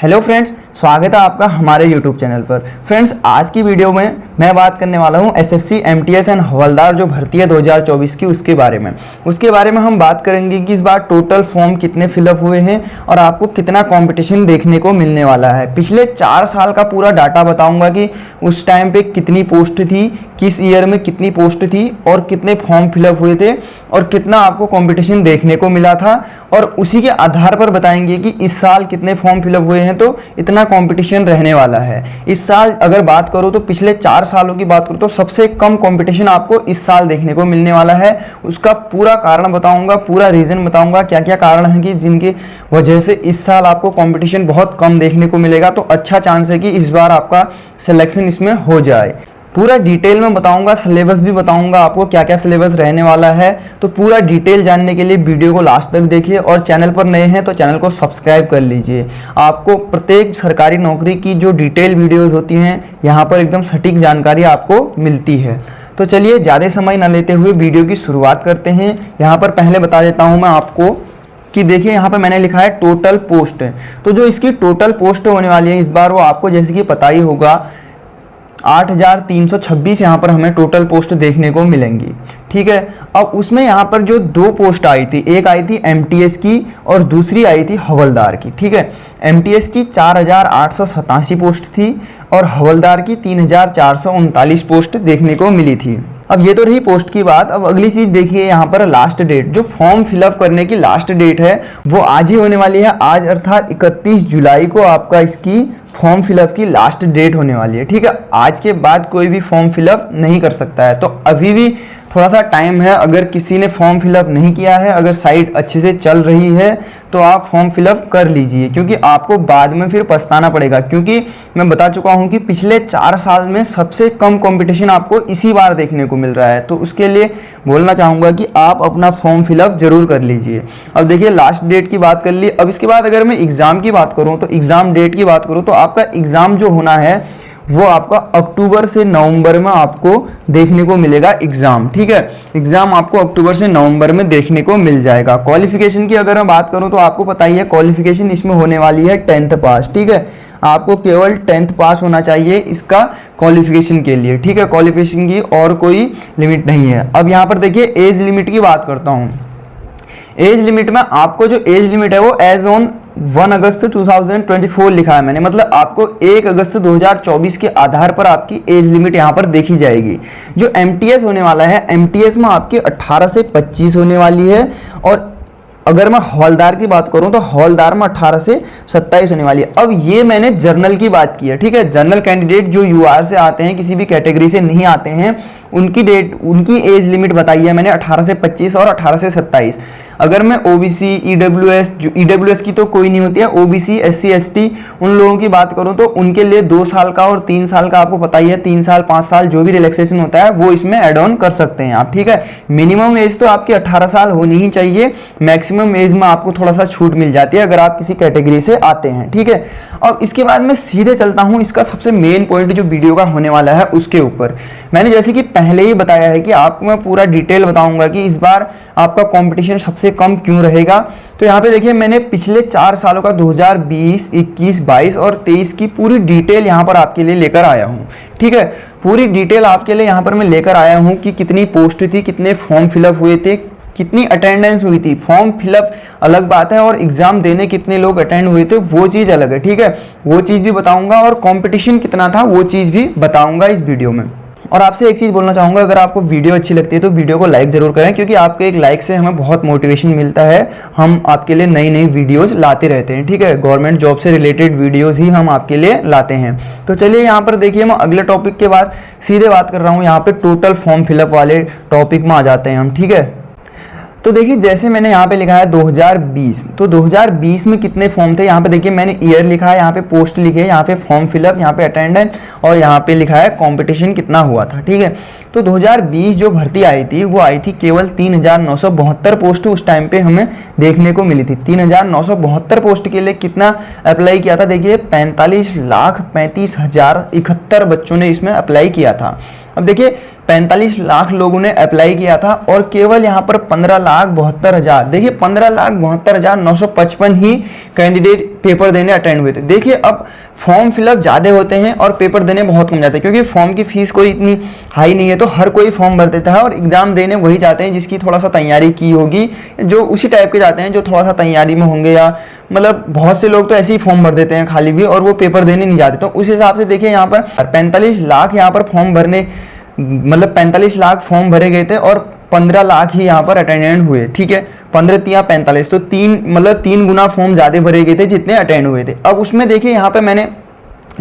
Hello friends, स्वागत है आपका हमारे यूट्यूब चैनल पर। फ्रेंड्स, आज की वीडियो में मैं बात करने वाला हूं एसएससी, एमटीएस एंड हवलदार जो भर्ती है 2024 की, उसके बारे में हम बात करेंगे कि इस बार टोटल फॉर्म कितने फिलअप हुए हैं और आपको कितना कंपटीशन देखने को मिलने वाला है। पिछले 4 साल का पूरा डाटा बताऊंगा कि उस टाइम पे कितनी पोस्ट थी, किस ईयर में कितनी पोस्ट थी और कितने फॉर्म फिलअप हुए थे और कितना आपको कंपटीशन देखने को मिला था, और उसी के आधार पर बताएंगे कि इस साल कितने फॉर्म फिलअप हुए हैं तो इतना कंपटीशन रहने वाला है। इस साल अगर बात करो तो पिछले 4 सालों की बात करो तो सबसे कम कंपटीशन आपको इस साल देखने को मिलने वाला है। उसका पूरा कारण बताऊंगा, पूरा रीजन बताऊंगा, क्या क्या कारण है कि जिनकी वजह से इस साल आपको कंपटीशन बहुत कम देखने को मिलेगा। तो अच्छा चांस है कि इस बार आपका सिलेक्शन इसमें हो जाए। पूरा डिटेल में बताऊंगा, सिलेबस भी बताऊंगा आपको क्या क्या सिलेबस रहने वाला है। तो पूरा डिटेल जानने के लिए वीडियो को लास्ट तक देखिए, और चैनल पर नए हैं तो चैनल को सब्सक्राइब कर लीजिए। आपको प्रत्येक सरकारी नौकरी की जो डिटेल वीडियोस होती हैं यहाँ पर एकदम सटीक जानकारी आपको मिलती है। तो चलिए ज़्यादा समय न लेते हुए वीडियो की शुरुआत करते हैं। यहाँ पर पहले बता देता हूँ मैं आपको कि देखिए यहाँ पर मैंने लिखा है टोटल पोस्ट है। तो जो इसकी टोटल पोस्ट होने वाली है इस बार, वो आपको जैसे कि पता ही होगा 8,326 यहाँ पर हमें टोटल पोस्ट देखने को मिलेंगी। ठीक है, अब उसमें यहाँ पर जो 2 पोस्ट आई थी, एक आई थी एमटीएस की और दूसरी आई थी हवलदार की। ठीक है, एमटीएस की 4,887 पोस्ट थी और हवलदार की 3,439 पोस्ट देखने को मिली थी। अब ये तो रही पोस्ट की बात। अब अगली चीज देखिए, यहाँ पर लास्ट डेट, जो फॉर्म फिलअप करने की लास्ट डेट है वो आज ही होने वाली है। आज अर्थात 31 जुलाई को आपका इसकी फॉर्म फिलअप की लास्ट डेट होने वाली है। ठीक है, आज के बाद कोई भी फॉर्म फिलअप नहीं कर सकता है। तो अभी भी थोड़ा सा टाइम है। अगर किसी ने फॉर्म फिलअप नहीं किया है, अगर साइट अच्छे से चल रही है तो आप फॉर्म फिलअप कर लीजिए, क्योंकि आपको बाद में फिर पछताना पड़ेगा। क्योंकि मैं बता चुका हूं कि पिछले 4 साल में सबसे कम कंपटीशन आपको इसी बार देखने को मिल रहा है। तो उसके लिए बोलना चाहूँगा कि आप अपना फॉर्म फिलअप जरूर कर लीजिए। अब देखिए लास्ट डेट की बात कर ली। अब इसके बाद अगर मैं एग्ज़ाम की बात करूँ तो एग्ज़ाम डेट की बात करूँ तो आपका एग्ज़ाम जो होना है वो आपका अक्टूबर से नवंबर में आपको देखने को मिलेगा एग्जाम। ठीक है, एग्जाम आपको अक्टूबर से नवंबर में देखने को मिल जाएगा। क्वालिफिकेशन की अगर मैं बात करूं तो आपको पता ही है क्वालिफिकेशन इसमें होने वाली है 10th पास। ठीक है, आपको केवल 10th पास होना चाहिए इसका क्वालिफिकेशन के लिए। ठीक है, क्वालिफिकेशन की और कोई लिमिट नहीं है। अब यहाँ पर देखिए एज लिमिट की बात करता हूँ। एज लिमिट में आपको जो एज लिमिट है वो एज ऑन 1 अगस्त 2024 लिखा है मैंने, मतलब आपको 1 अगस्त 2024 के आधार पर आपकी एज लिमिट यहाँ पर देखी जाएगी। जो एमटीएस होने वाला है, एमटीएस में आपकी 18 से 25 होने वाली है, और अगर मैं हवलदार की बात करूं तो हवलदार में 18 से 27 होने वाली है। अब ये मैंने जर्नल की बात की है। ठीक है, जनरल कैंडिडेट जो यूआर से आते हैं, किसी भी कैटेगरी से नहीं आते हैं, उनकी एज लिमिट बताई है मैंने 18 से 25 और 18 से 27। अगर मैं ओबीसी, ईडब्ल्यूएस, जो ईडब्ल्यूएस की तो कोई नहीं होती है, ओबीसी, एससी, एसटी, उन लोगों की बात करूं तो उनके लिए 2 साल का और 3 साल का आपको पता ही है, 3 साल 5 साल जो भी रिलैक्सेशन होता है वो इसमें एड ऑन कर सकते हैं आप। ठीक है, मिनिमम एज तो आपकी 18 साल होनी ही चाहिए। मैक्सिमम एज में आपको थोड़ा सा छूट मिल जाती है अगर आप किसी कैटेगरी से आते हैं। ठीक है, अब इसके बाद मैं सीधे चलता हूं इसका सबसे मेन पॉइंट जो वीडियो का होने वाला है उसके ऊपर। मैंने जैसे कि पहले ही बताया है कि आपको मैं पूरा डिटेल बताऊंगा कि इस बार आपका कंपटीशन सबसे कम क्यों रहेगा। तो यहाँ पे देखिए मैंने पिछले 4 सालों का 2020, 21, 22 और 23 की पूरी डिटेल यहाँ पर आपके लिए लेकर आया हूँ। ठीक है, पूरी डिटेल आपके लिए यहाँ पर मैं लेकर आया हूँ कि कितनी पोस्ट थी, कितने फॉर्म फिलअप हुए थे, कितनी अटेंडेंस हुई थी। फॉर्म फिलअप अलग बात है और एग्जाम देने कितने लोग अटेंड हुए थे वो चीज़ अलग है। ठीक है, वो चीज़ भी बताऊंगा, और कंपटीशन कितना था वो चीज़ भी बताऊंगा इस वीडियो में। और आपसे एक चीज़ बोलना चाहूँगा, अगर आपको वीडियो अच्छी लगती है तो वीडियो को लाइक ज़रूर करें, क्योंकि आपके एक लाइक से हमें बहुत मोटिवेशन मिलता है। हम आपके लिए नई नई वीडियोस लाते रहते हैं। ठीक है, गवर्नमेंट जॉब से रिलेटेड वीडियोस ही हम आपके लिए लाते हैं। तो चलिए यहाँ पर देखिए, मैं अगले टॉपिक के बाद सीधे बात कर रहा हूँ। यहाँ पे टोटल फॉर्म फिलअप वाले टॉपिक में आ जाते हैं हम। ठीक है, तो देखिए जैसे मैंने यहाँ पे लिखा है 2020, तो 2020 में कितने फॉर्म थे। यहाँ पे देखिए मैंने ईयर लिखा है, यहाँ पे पोस्ट लिखी है, यहाँ पे फॉर्म फिलअप, यहाँ पे अटेंडेंस, और यहाँ पे लिखा है कंपटीशन कितना हुआ था। ठीक है, तो 2020 जो भर्ती आई थी वो आई थी केवल 3,972 पोस्ट उस टाइम पे हमें देखने को मिली थी। 3,972 पोस्ट के लिए कितना अप्लाई किया था, देखिए 45,35,071 बच्चों ने इसमें अप्लाई किया था। अब देखिए 45 लाख लोगों ने अप्लाई किया था और केवल यहाँ पर 15,72,000, देखिए 15,72,955 ही कैंडिडेट पेपर देने अटेंड हुए थे। देखिए अब फॉर्म फिलअप ज़्यादा होते हैं और पेपर देने बहुत कम जाते हैं, क्योंकि फॉर्म की फीस कोई इतनी हाई नहीं है, तो हर कोई फॉर्म भर देता है और एग्जाम देने वही जाते हैं जिसकी थोड़ा सा तैयारी की होगी, जो उसी टाइप के जाते हैं जो थोड़ा सा तैयारी में होंगे, या मतलब बहुत से लोग तो ऐसे ही फॉर्म भर देते हैं खाली भी और वो पेपर देने नहीं जाते। तो उस हिसाब से देखिए यहाँ पर 45 लाख यहाँ पर फॉर्म भरने, मतलब 45 लाख फॉर्म भरे गए थे और 15 लाख ही यहाँ पर अटेंडेंट हुए। ठीक है, 15 तिया 45, तो 3 गुना फॉर्म ज़्यादा भरे गए थे जितने अटेंड हुए थे। अब उसमें देखिए यहाँ पे मैंने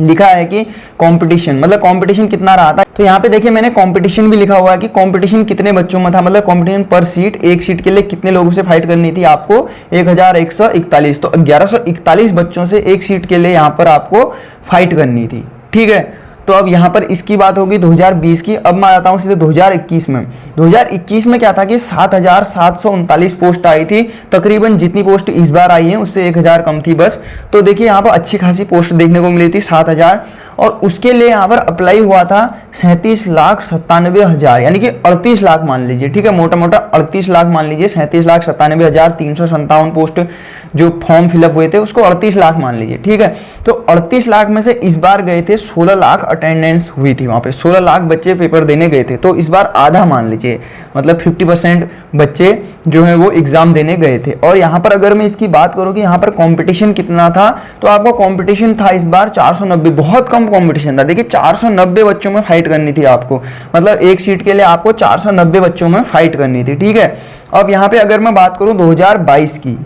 लिखा है कि कंपटीशन, मतलब कंपटीशन कितना रहा था। तो यहाँ पे देखिए मैंने कंपटीशन भी लिखा हुआ है कि कंपटीशन कितने बच्चों में था, मतलब कंपटीशन पर सीट, एक सीट के लिए कितने लोगों से फाइट करनी थी आपको, 1141, तो 1141 बच्चों से एक सीट के लिए यहाँ पर आपको फाइट करनी थी। ठीक है, तो अब यहाँ पर इसकी बात होगी 2020 की। अब मैं आता हूँ सीधे 2021 में। 2021 में क्या था कि 7,739 पोस्ट आई थी, तकरीबन जितनी पोस्ट इस बार आई है उससे 1,000 कम थी बस। तो देखिए यहाँ पर अच्छी खासी पोस्ट देखने को मिली थी 7,000, और उसके लिए यहाँ पर अप्लाई हुआ था 37,97,000, यानी कि 38 लाख मान लीजिए। ठीक है, मोटा मोटा 38 लाख मान लीजिए, 37,97,357 पोस्ट जो फॉर्म फिलअप हुए थे उसको 38 लाख मान लीजिए। ठीक है, तो 38 लाख में से इस बार गए थे 16 लाख अटेंडेंस हुई थी वहाँ पे, 16 लाख बच्चे पेपर देने गए थे। तो इस बार आधा मान लीजिए, मतलब 50% बच्चे जो है वो एग्जाम देने गए थे। और यहाँ पर अगर मैं इसकी बात करूँ कि यहाँ पर कंपटीशन कितना था, तो आपका कंपटीशन था इस बार 490, बहुत कम कंपटीशन था। देखिए 490 बच्चों में फाइट करनी थी आपको, मतलब एक सीट के लिए आपको 490 बच्चों में फाइट करनी थी। ठीक है, अब यहाँ पे अगर मैं बात करूँ 2022 की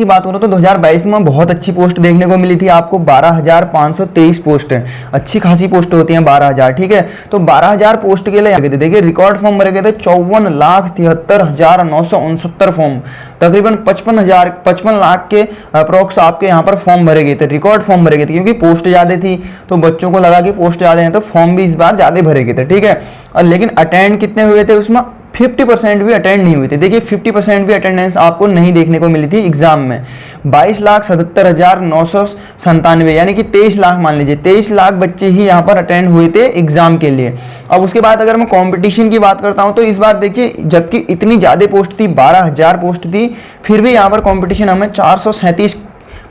बात करूँ तो 2022 में बहुत अच्छी पोस्ट देखने को मिली थी आपको, 12,523 पोस्ट है, अच्छी खासी पोस्ट होती हैं 12,000। ठीक है, तो 12,000 पोस्ट के लिए देखिए रिकॉर्ड फॉर्म भरे गए थे 54,73,969 फॉर्म, तकरीबन 55 लाख के अप्रोक्स आपके यहाँ पर फॉर्म भरे गए थे, रिकॉर्ड फॉर्म भरे गए थे, क्योंकि पोस्ट ज़्यादा थी तो बच्चों को लगा कि पोस्ट ज़्यादा है तो फॉर्म भी इस बार ज़्यादा भरे गए थे। ठीक है, और लेकिन अटेंड कितने हुए थे उसमें, 50% भी अटेंड नहीं हुए थे। देखिए 50% भी अटेंडेंस आपको नहीं देखने को मिली थी एग्जाम में। 22,77,997, यानी कि 23 लाख मान लीजिए, 23 लाख बच्चे ही यहाँ पर अटेंड हुए थे एग्जाम के लिए। अब उसके बाद अगर मैं कंपटीशन की बात करता हूँ तो इस बार देखिए जबकि इतनी ज़्यादा पोस्ट थी, 12,000 पोस्ट थी, फिर भी यहाँ पर कॉम्पिटिशन हमें 437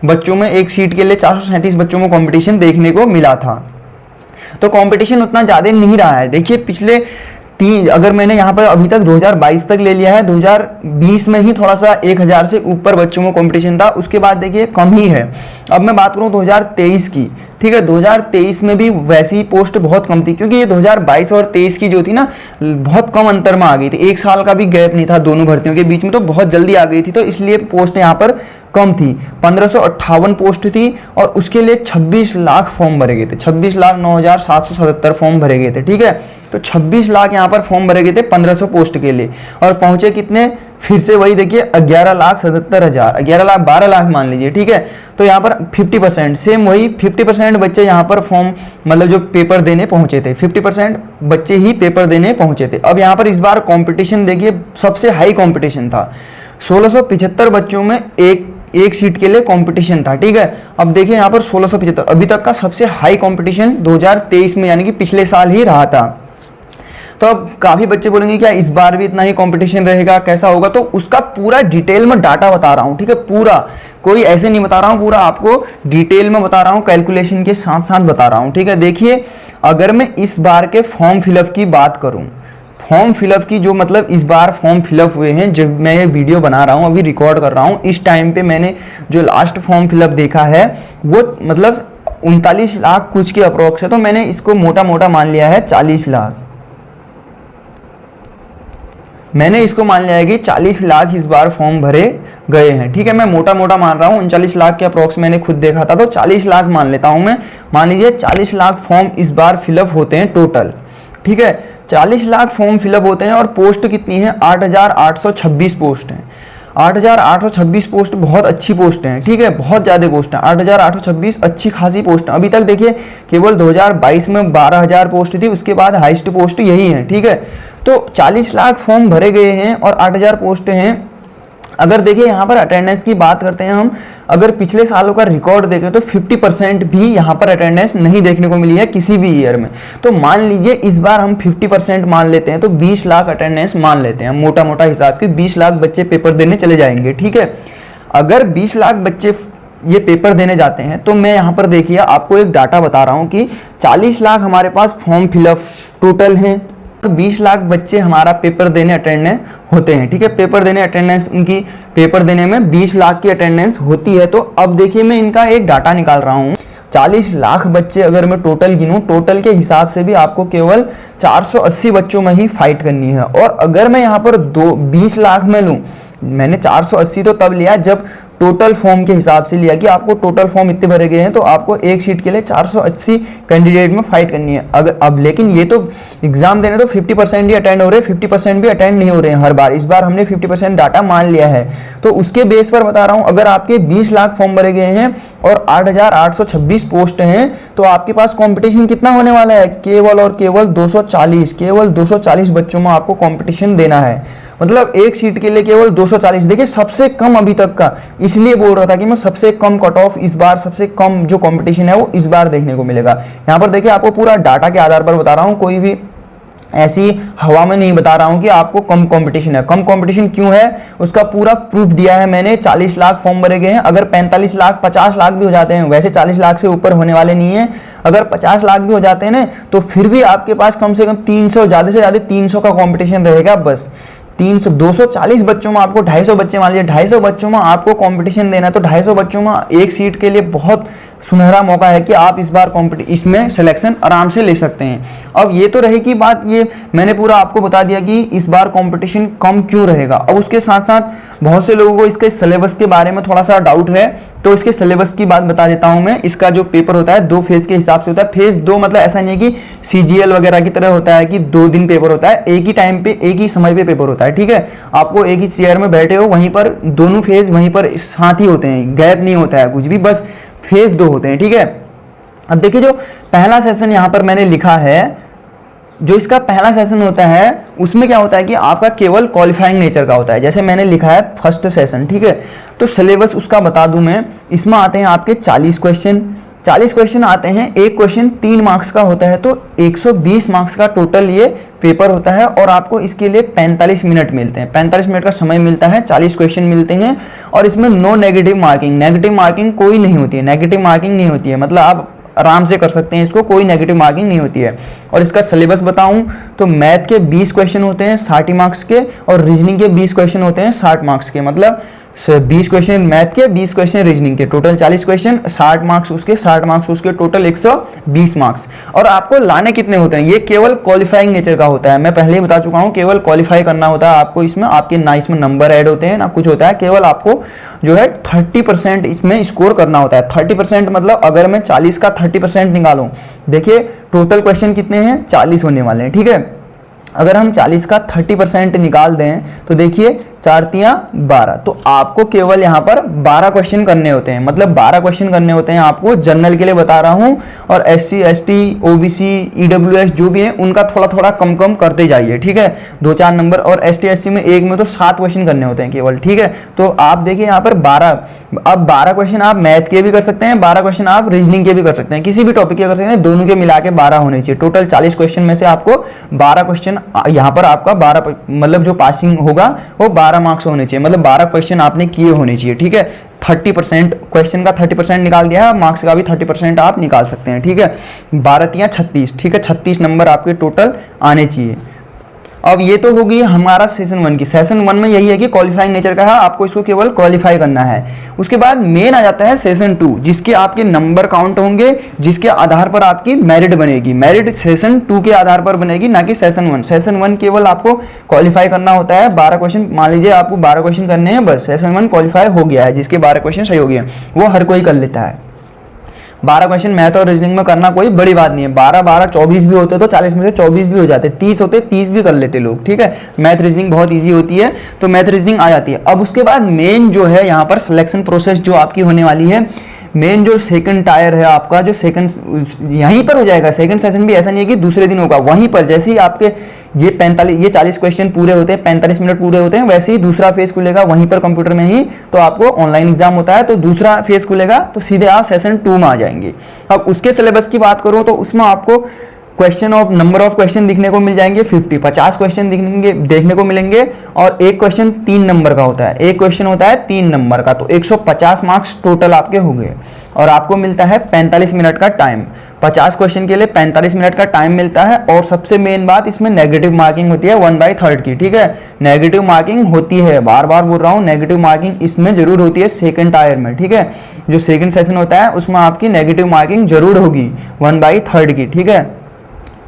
बच्चों में, एक सीट के लिए 437 बच्चों में कॉम्पिटिशन देखने को मिला था। तो कंपटीशन उतना ज़्यादा नहीं रहा है। देखिए पिछले अगर मैंने यहाँ पर अभी तक 2022 तक ले लिया है, 2020 में ही थोड़ा सा 1,000 से ऊपर बच्चों में कंपटीशन था, उसके बाद देखिए कम ही है। अब मैं बात करूँ 2023 की। ठीक है, 2023 में भी वैसी पोस्ट बहुत कम थी, क्योंकि ये 2022 और 23 की जो थी ना बहुत कम अंतर में आ गई थी, 1 साल का भी गैप नहीं था दोनों भर्तियों के बीच में, तो बहुत जल्दी आ गई थी, तो इसलिए पोस्ट यहाँ पर कम थी। 1558 पोस्ट थी और उसके लिए 26 लाख फॉर्म भरे गए थे, 26,09,777 फॉर्म भरे गए थे। ठीक है, तो 26 लाख यहाँ पर फॉर्म भरे गए थे 1500 पोस्ट के लिए, और पहुंचे कितने, फिर से वही देखिए 11,77,000, 11 लाख 12 लाख मान लीजिए। ठीक है, तो यहाँ पर 50% सेम वही 50% बच्चे यहाँ पर फॉर्म, मतलब जो पेपर देने पहुंचे थे, 50% बच्चे ही पेपर देने पहुंचे थे। अब यहाँ पर इस बार कंपटीशन देखिए सबसे हाई कंपटीशन था, 1675 बच्चों में एक सीट के लिए कंपटीशन था। ठीक है, अब देखिए यहाँ पर 1675 अभी तक का सबसे हाई कंपटीशन 2023 में, यानी कि पिछले साल ही रहा था। तो अब काफ़ी बच्चे बोलेंगे क्या इस बार भी इतना ही कंपटीशन रहेगा, कैसा होगा, तो उसका पूरा डिटेल में डाटा बता रहा हूँ। ठीक है, पूरा, कोई ऐसे नहीं बता रहा हूँ, पूरा आपको डिटेल में बता रहा हूँ, कैलकुलेशन के साथ साथ बता रहा हूँ। ठीक है, देखिए अगर मैं इस बार के फॉर्म फिलअप की बात करूँ, फॉर्म फिलअप की जो मतलब इस बार फॉर्म फिलअप हुए हैं, जब मैं ये वीडियो बना रहा हूँ, अभी रिकॉर्ड कर रहा हूँ, इस टाइम पे मैंने जो लास्ट फॉर्म फिलअप देखा है वो मतलब 39 लाख कुछ के अप्रोक्स है, तो मैंने इसको मोटा मोटा मान लिया है 40 लाख, मैंने इसको मान लिया है कि 40 लाख इस बार फॉर्म भरे गए हैं। ठीक है, मैं मोटा मोटा मान रहा हूँ, 39 लाख के अप्रोक्स मैंने खुद देखा था, तो 40 लाख मान लेता हूँ मैं, मान लीजिए 40 लाख फॉर्म इस बार फिलअप होते हैं टोटल। ठीक है, 40 लाख फॉर्म फिलअप होते हैं और पोस्ट कितनी है, 8,826 पोस्ट हैं। 8,826 पोस्ट बहुत अच्छी पोस्ट हैं। ठीक है, बहुत ज़्यादा पोस्ट हैं, 8,826 अच्छी खासी पोस्ट हैं। अभी तक देखिए केवल 2022 में 12,000 पोस्ट थी, उसके बाद हाईएस्ट पोस्ट यही है। ठीक है, तो 40 लाख फॉर्म भरे गए हैं और 8,000 पोस्ट हैं, अगर देखिए यहाँ पर अटेंडेंस की बात करते हैं हम, अगर पिछले सालों का रिकॉर्ड देखें तो 50% भी यहाँ पर अटेंडेंस नहीं देखने को मिली है किसी भी ईयर में। तो मान लीजिए इस बार हम 50% मान लेते हैं, तो 20 लाख अटेंडेंस मान लेते हैं, मोटा मोटा हिसाब के 20 लाख बच्चे पेपर देने चले जाएंगे, ठीक है। अगर 20 लाख बच्चे ये पेपर देने जाते हैं तो मैं यहाँ पर देखिए आपको एक डाटा बता रहा हूँ कि 40 लाख हमारे पास फॉर्म फिलअप टोटल हैं, 20 लाख बच्चे हमारा पेपर देने अटेंडेंस होते हैं, ठीक है। पेपर देने अटेंडेंस उनकी पेपर देने में 20 लाख की अटेंडेंस होती है। तो अब देखिए मैं इनका एक डाटा निकाल रहा हूँ, 40 लाख बच्चे अगर मैं टोटल गिनूं, टोटल के हिसाब से भी आपको केवल 480 बच्चों में ही फाइट करनी है। और अगर मैं यहाँ पर 20 लाख में लूँ, मैंने 480 तो तब लिया जब टोटल फॉर्म के हिसाब से लिया कि आपको टोटल फॉर्म इतने भरे गए हैं, तो आपको एक सीट के लिए 480 कैंडिडेट में फाइट करनी है। अगर अब लेकिन ये तो एग्जाम देने तो 50% ही अटेंड हो रहे हैं, 50% भी अटेंड नहीं हो रहे हैं हर बार। इस बार हमने 50% डाटा मान लिया है, तो उसके बेस पर बता रहा हूं, अगर आपके 20 लाख फॉर्म भरे गए हैं और 8,826 पोस्ट हैं, तो आपके पास कॉम्पिटिशन कितना होने वाला है, केवल और केवल 240 बच्चों में आपको कॉम्पिटिशन देना है। मतलब एक सीट के लिए केवल 240। देखिए सबसे कम अभी तक का, इसलिए बोल रहा था कि मैं सबसे कम कट ऑफ इस बार, सबसे कम जो कंपटीशन है वो इस बार देखने को मिलेगा। यहाँ पर देखिए आपको पूरा डाटा के आधार पर बता रहा हूँ, कोई भी ऐसी हवा में नहीं बता रहा हूँ कि आपको कम कंपटीशन है। कम कंपटीशन क्यों है उसका पूरा प्रूफ दिया है मैंने। 40 लाख फॉर्म भरे गए हैं, अगर 45 लाख 50 लाख भी हो जाते हैं, वैसे 40 लाख से ऊपर होने वाले नहीं है, अगर 50 लाख भी हो जाते हैं ना, तो फिर भी आपके पास कम से कम 300, ज़्यादा से ज़्यादा 300 का कॉम्पिटिशन रहेगा बस। 240 बच्चों में आपको 250 बच्चे, मान लीजिए 250 बच्चों में आपको कंपटीशन देना, तो 250 बच्चों में एक सीट के लिए बहुत सुनहरा मौका है कि आप इस बार इसमें सिलेक्शन आराम से ले सकते हैं। अब ये तो रहेगी बात, ये मैंने पूरा आपको बता दिया कि इस बार कंपटीशन कम क्यों रहेगा। अब उसके साथ साथ बहुत से लोगों को इसके सिलेबस के बारे में थोड़ा सा डाउट है, तो इसके सिलेबस की बात बता देता हूं मैं। इसका जो पेपर होता है 2 फेज के हिसाब से होता है। फेज 2 मतलब ऐसा नहीं है कि CGL वगैरह की तरह होता है कि 2 दिन पेपर होता है, एक ही टाइम पे एक ही समय पे पेपर होता है, ठीक है। आपको एक ही चेयर में बैठे हो, वहीं पर दोनों फेज वहीं पर साथ ही होते हैं, गैप नहीं होता है कुछ भी, बस फेज 2 होते हैं, ठीक है। अब देखिए जो पहला सेशन यहाँ पर मैंने लिखा है, जो इसका पहला सेशन होता है उसमें क्या होता है कि आपका केवल क्वालिफाइंग नेचर का होता है, जैसे मैंने लिखा है फर्स्ट सेशन, ठीक है। तो सिलेबस उसका बता दूं मैं, इसमें आते हैं आपके 40 क्वेश्चन आते हैं। एक क्वेश्चन 3 मार्क्स का होता है, तो 120 मार्क्स का टोटल ये पेपर होता है और आपको इसके लिए 45 मिनट मिलते हैं, 45 मिनट का समय मिलता है, 40 क्वेश्चन मिलते हैं। और इसमें नो नेगेटिव मार्किंग कोई नहीं होती है, नेगेटिव मार्किंग नहीं होती है, मतलब आप आराम से कर सकते हैं इसको, कोई नेगेटिव मार्किंग नहीं होती है। और इसका सिलेबस बताऊं तो मैथ के 20 क्वेश्चन होते हैं 60 मार्क्स के, और रीजनिंग के 20 क्वेश्चन होते हैं 60 मार्क्स के। मतलब 20 क्वेश्चन मैथ के, 20 क्वेश्चन रीजनिंग के, टोटल 40 क्वेश्चन, 60 मार्क्स उसके, 60 मार्क्स उसके, टोटल 120 मार्क्स। और आपको लाने कितने होते हैं, ये केवल क्वालिफाइंग नेचर का होता है, मैं पहले ही बता चुका हूँ, केवल क्वालिफाई करना होता है आपको इसमें। आपके ना इसमें नंबर ऐड होते हैं ना कुछ होता है, केवल आपको जो है 30% इसमें स्कोर करना होता है। 30% मतलब अगर मैं 40 का 30% निकालूं, देखिए टोटल क्वेश्चन कितने हैं, 40 होने वाले हैं, ठीक है। अगर हम 40 का 30% निकाल दें तो देखिए 4 तियां 12, तो आपको केवल यहाँ पर 12 क्वेश्चन करने होते हैं, मतलब 12 क्वेश्चन करने होते हैं आपको। जनरल के लिए बता रहा हूँ, और SC ST OBC EWS जो भी है उनका थोड़ा थोड़ा कम कम करते जाइए, ठीक है, 2-4 नंबर। और ST SC में एक में तो 7 क्वेश्चन करने होते हैं केवल, ठीक है। तो आप देखिए यहाँ पर 12, अब 12 क्वेश्चन आप मैथ के भी कर सकते हैं, 12 क्वेश्चन आप रीजनिंग के भी कर सकते हैं, किसी भी टॉपिक के कर सकते हैं, दोनों के मिला के 12 होने चाहिए। टोटल 40 क्वेश्चन में से आपको 12 क्वेश्चन यहाँ पर आपका 12 मतलब जो पासिंग होगा वो 12 मार्क्स होने चाहिए, मतलब 12 क्वेश्चन आपने किए होने चाहिए, ठीक है। 30% क्वेश्चन का 30% निकाल दिया है, मार्क्स का भी 30% आप निकाल सकते हैं, ठीक है। 12 तियां 36, ठीक है, 36 नंबर आपके टोटल आने चाहिए। अब ये तो होगी हमारा सेशन 1 की। सेशन 1 में यही है कि क्वालिफाइंग नेचर का है, आपको इसको केवल क्वालिफाई करना है। उसके बाद मेन आ जाता है सेशन 2, जिसके आपके नंबर काउंट होंगे, जिसके आधार पर आपकी मेरिट बनेगी। मेरिट सेशन 2 के आधार पर बनेगी, ना कि सेशन 1। सेशन 1 केवल आपको क्वालिफाई करना होता है, 12 क्वेश्चन, मान लीजिए आपको 12 क्वेश्चन करने हैं, बस सेशन 1 क्वालिफाई हो गया है, जिसके 12 क्वेश्चन सही हो गए वो हर कोई कर लेता है। 12 क्वेश्चन मैथ और रीजनिंग में करना कोई बड़ी बात नहीं है। 12 24 भी होते तो 40 में से 24 भी हो जाते, 30 होते 30 भी कर लेते लोग, ठीक है। मैथ रीजनिंग बहुत इजी होती है, तो मैथ रीजनिंग आ जाती है। अब उसके बाद मेन जो है यहाँ पर सिलेक्शन प्रोसेस जो आपकी होने वाली है, मेन जो सेकंड टायर है आपका, जो सेकंड यहीं पर हो जाएगा। सेकंड सेशन भी ऐसा नहीं है कि दूसरे दिन होगा, वहीं पर जैसे ही आपके ये 40 क्वेश्चन पूरे होते हैं, 45 मिनट पूरे होते हैं, वैसे ही दूसरा फेज खुलेगा वहीं पर कंप्यूटर में ही। तो आपको ऑनलाइन एग्जाम होता है तो दूसरा फेज खुलेगा तो सीधे आप सेशन 2 में आ जाएंगे। अब उसके सिलेबस की बात करूं तो उसमें आपको नंबर ऑफ क्वेश्चन दिखने को मिल जाएंगे 50 क्वेश्चन देखने को मिलेंगे, और एक क्वेश्चन 3 नंबर का होता है। एक क्वेश्चन होता है 3 नंबर का, तो 150 मार्क्स टोटल आपके हो गए। और आपको मिलता है 45 मिनट का टाइम। 50 क्वेश्चन के लिए 45 मिनट का टाइम मिलता है। और सबसे मेन बात, इसमें नेगेटिव मार्किंग होती है 1/3 की, ठीक है। नेगेटिव मार्किंग होती है, बार बार बोल रहा हूँ, नेगेटिव मार्किंग इसमें जरूर होती है सेकंड टायर में, ठीक है। जो सेकंड सेशन होता है उसमें आपकी नेगेटिव मार्किंग जरूर होगी 1/3 की, ठीक है।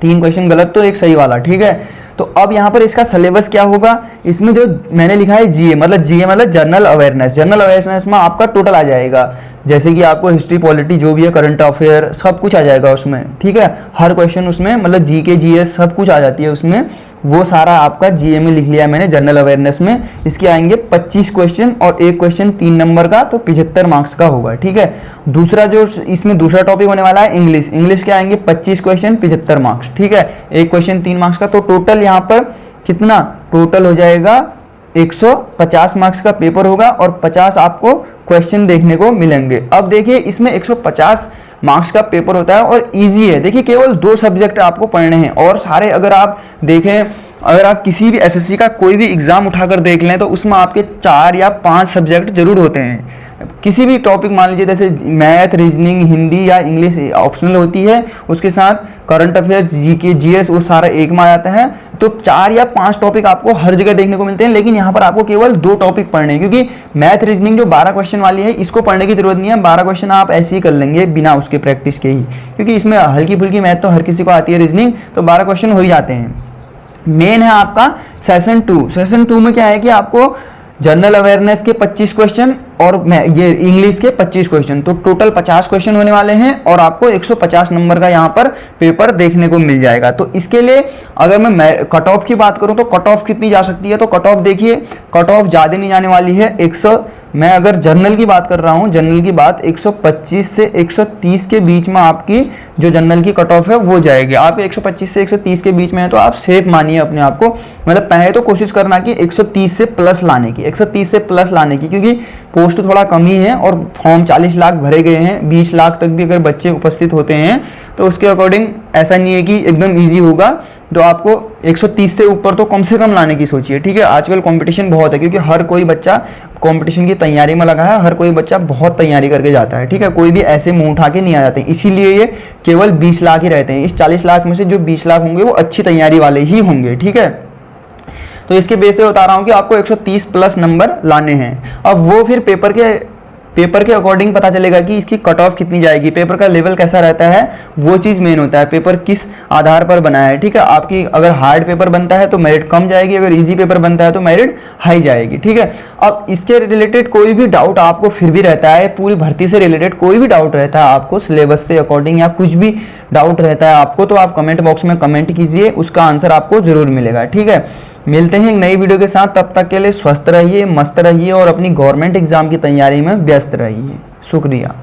3 क्वेश्चन गलत तो एक सही वाला, ठीक है। तो अब यहाँ पर इसका सिलेबस क्या होगा, इसमें जो मैंने लिखा है जीए मतलब जनरल अवेयरनेस। जनरल अवेयरनेस में आपका टोटल आ जाएगा, जैसे कि आपको हिस्ट्री, पॉलिटी, जो भी है, करंट अफेयर, सब कुछ आ जाएगा उसमें, ठीक है। हर क्वेश्चन उसमें, मतलब जीके, जीएस सब कुछ आ जाती है उसमें। वो सारा आपका जीए में लिख लिया है मैंने, जनरल अवेयरनेस में। इसके आएंगे 25 क्वेश्चन और एक क्वेश्चन 3 नंबर का, तो 75 मार्क्स का होगा, ठीक है। दूसरा जो इसमें दूसरा टॉपिक होने वाला है इंग्लिश के आएंगे 25 क्वेश्चन 75 मार्क्स, ठीक है। एक क्वेश्चन 3 मार्क्स का, तो टोटल यहाँ पर कितना टोटल हो जाएगा 150 मार्क्स का पेपर होगा और 50 आपको क्वेश्चन देखने को मिलेंगे। अब देखिए इसमें 150 मार्क्स का पेपर होता है और इजी है। देखिए केवल 2 सब्जेक्ट आपको पढ़ने हैं, और सारे अगर आप देखें, अगर आप किसी भी एसएससी का कोई भी एग्जाम उठाकर देख लें तो उसमें आपके 4 या 5 सब्जेक्ट जरूर होते हैं। किसी भी टॉपिक मान लीजिए, जैसे मैथ, रीजनिंग, हिंदी या इंग्लिश ऑप्शनल होती है, उसके साथ करंट अफेयर्स, जीके, जीएस, वो सारा एक में आ जाता है। तो 4 या 5 टॉपिक आपको हर जगह देखने को मिलते हैं, लेकिन यहाँ पर आपको केवल 2 टॉपिक पढ़ने हैं, क्योंकि मैथ, रीजनिंग जो 12 क्वेश्चन वाली है, इसको पढ़ने की जरूरत नहीं है। 12 क्वेश्चन आप ऐसे ही कर लेंगे बिना उसके प्रैक्टिस के ही, क्योंकि इसमें हल्की फुल्की मैथ तो हर किसी को आती है, रीजनिंग तो 12 क्वेश्चन हो ही जाते हैं। मेन है आपका सेशन 2। सेशन 2 में क्या है कि आपको जनरल अवेयरनेस के 25 क्वेश्चन और ये इंग्लिश के 25 क्वेश्चन, तो टोटल 50 क्वेश्चन होने वाले हैं और आपको 150 नंबर का यहाँ पर पेपर देखने को मिल जाएगा। तो इसके लिए अगर मैं कट ऑफ की बात करूँ तो कट ऑफ कितनी जा सकती है, तो कट ऑफ देखिए, कट ऑफ ज़्यादा नहीं जाने वाली है। मैं अगर जनरल की बात कर रहा हूँ, जनरल की बात 125 से 130 के बीच में आपकी जो जनरल की कट ऑफ है वो जाएगी। आप 125 से 130 के बीच में है तो आप सेफ मानिए अपने आप को, मतलब पहले तो कोशिश करना कि 130 से प्लस लाने की, 130 से प्लस लाने की, क्योंकि पोस्ट थोड़ा कम ही है और फॉर्म 40 लाख भरे गए हैं। 20 लाख तक भी अगर बच्चे उपस्थित होते हैं तो उसके अकॉर्डिंग ऐसा नहीं है कि एकदम ईजी होगा। तो आपको 130 से ऊपर तो कम से कम लाने की सोचिए, ठीक है। आजकल कंपटीशन बहुत है, क्योंकि हर कोई बच्चा कंपटीशन की तैयारी में लगा है, हर कोई बच्चा बहुत तैयारी करके जाता है, ठीक है। कोई भी ऐसे मुंह उठा के नहीं आ जाते, इसीलिए ये केवल 20 लाख ही रहते हैं। इस 40 लाख में से जो 20 लाख होंगे वो अच्छी तैयारी वाले ही होंगे, ठीक है। तो इसके बेस पे बता रहा हूँ कि आपको 130 प्लस नंबर लाने हैं। अब वो फिर पेपर के अकॉर्डिंग पता चलेगा कि इसकी कट ऑफ कितनी जाएगी, पेपर का लेवल कैसा रहता है, वो चीज़ मेन होता है। पेपर किस आधार पर बना है, ठीक है। आपकी अगर हार्ड पेपर बनता है तो मेरिट कम जाएगी, अगर इजी पेपर बनता है तो मेरिट हाई जाएगी, ठीक है। अब इसके रिलेटेड कोई भी डाउट आपको फिर भी रहता है, पूरी भर्ती से रिलेटेड कोई भी डाउट रहता है आपको, सिलेबस से अकॉर्डिंग या कुछ भी डाउट रहता है आपको, तो आप कमेंट बॉक्स में कमेंट कीजिए, उसका आंसर आपको जरूर मिलेगा, ठीक है। मिलते हैं एक नई वीडियो के साथ, तब तक के लिए स्वस्थ रहिए, मस्त रहिए और अपनी गवर्नमेंट एग्जाम की तैयारी में व्यस्त रहिए। शुक्रिया।